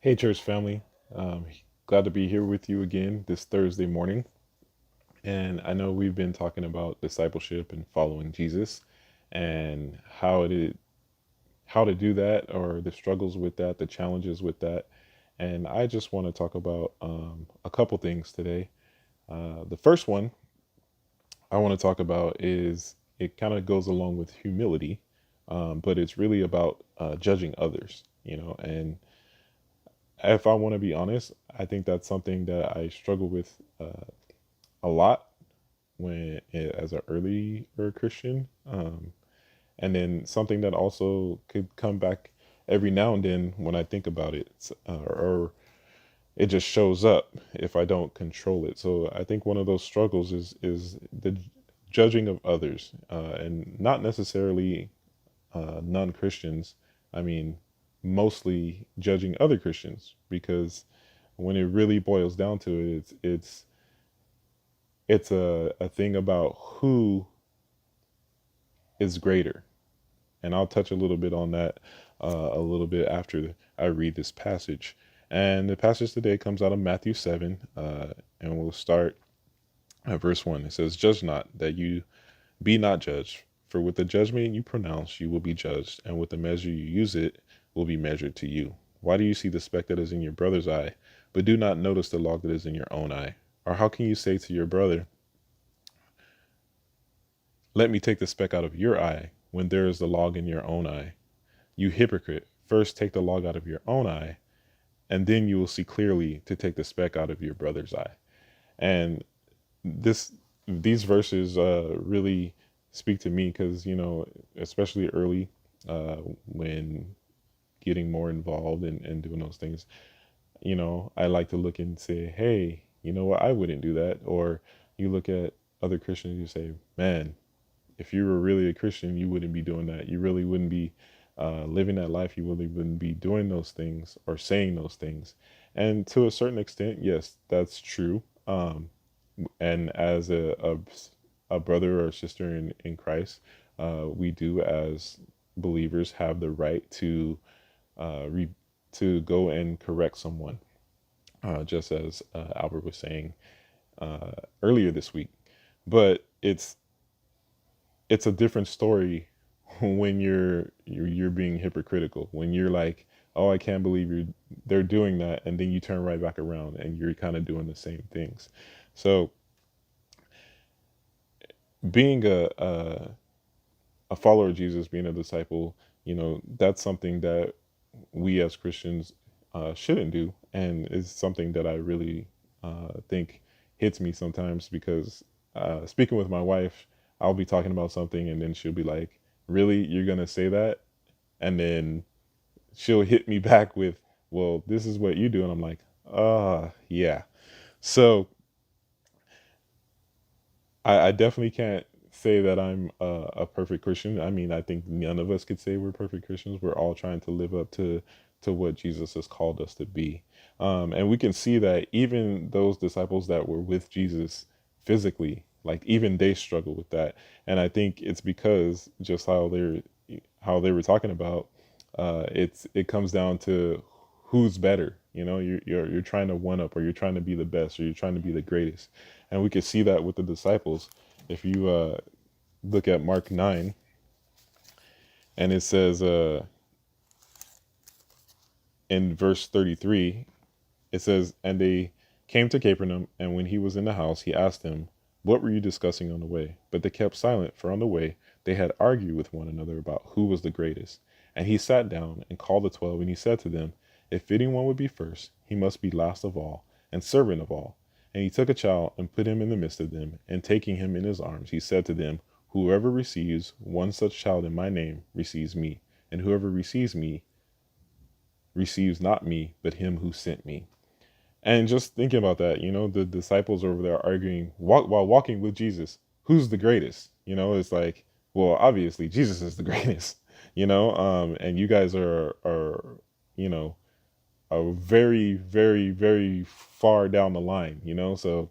Hey, church family. Glad to be here with you again this Thursday morning. And I know we've been talking about discipleship and following Jesus and how to do that or the struggles with that, the challenges with that. And I just want to talk about a couple things today. The first one I want to talk about is it kind of goes along with humility, but it's really about judging others, and if I want to be honest, I think that's something that I struggle with a lot as an earlier Christian, and then something that also could come back every now and then when I think about it, or it just shows up if I don't control it. So I think one of those struggles is the judging of others, and not necessarily non Christians. I mean, mostly judging other Christians because when it really boils down to it, it's a thing about who is greater. And I'll touch a little bit on that a little bit after I read this passage. And the passage today comes out of Matthew 7, and we'll start at verse 1. It says, "Judge not, that you be not judged. For with the judgment you pronounce, you will be judged, and with the measure you use it will be measured to you. Why do you see the speck that is in your brother's eye, but do not notice the log that is in your own eye? Or how can you say to your brother, 'Let me take the speck out of your eye,' when there is the log in your own eye? You hypocrite, first take the log out of your own eye, and then you will see clearly to take the speck out of your brother's eye." And this these verses really speak to me because especially early, when getting more involved and doing those things, I like to look and say, hey, you know what, I wouldn't do that. Or you look at other Christians, you say, man, if you were really a Christian, you wouldn't be doing that. You really wouldn't be living that life. You really wouldn't be doing those things or saying those things. And to a certain extent, yes, that's true. And as a brother or sister in Christ, we do as believers have the right to re, to go and correct someone, just as Albert was saying earlier this week. But it's a different story when you're being hypocritical. When you're like, oh, I can't believe they're doing that, and then you turn right back around and you're kind of doing the same things. So being a follower of Jesus, being a disciple, that's something that we as Christians shouldn't do, and is something that I really think hits me sometimes because speaking with my wife, I'll be talking about something, and then she'll be like, "Really, you're gonna say that?" And then she'll hit me back with, "Well, this is what you do," and I'm like, yeah." So I definitely can't say that I'm a perfect Christian. I mean, I think none of us could say we're perfect Christians. We're all trying to live up to what Jesus has called us to be, and we can see that even those disciples that were with Jesus physically, like even they struggle with that. And I think it's because just how they were talking about, it comes down to who's better. You're trying to one up, or you're trying to be the best, or you're trying to be the greatest. And we can see that with the disciples. If you look at Mark 9, and it says in verse 33, it says, "And they came to Capernaum, and when he was in the house, he asked them, 'What were you discussing on the way?' But they kept silent, for on the way they had argued with one another about who was the greatest. And he sat down and called the 12, and he said to them, 'If anyone would be first, he must be last of all, and servant of all.' And he took a child and put him in the midst of them, and taking him in his arms, he said to them, 'Whoever receives one such child in my name receives me, and whoever receives me receives not me, but him who sent me.'" And just thinking about that, the disciples over there arguing while walking with Jesus, who's the greatest? It's like, well, obviously Jesus is the greatest, and you guys you know, are very, very, very far down the line, So,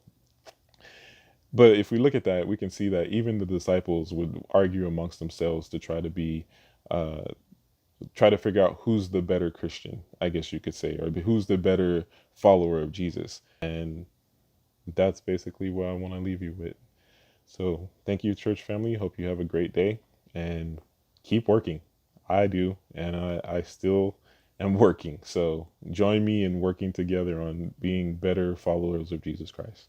but if we look at that, we can see that even the disciples would argue amongst themselves to try to be try to figure out who's the better Christian, I guess you could say, or who's the better follower of Jesus. And that's basically what I want to leave you with. So thank you, church family. Hope you have a great day and keep working. I do, and I still am working. So join me in working together on being better followers of Jesus Christ.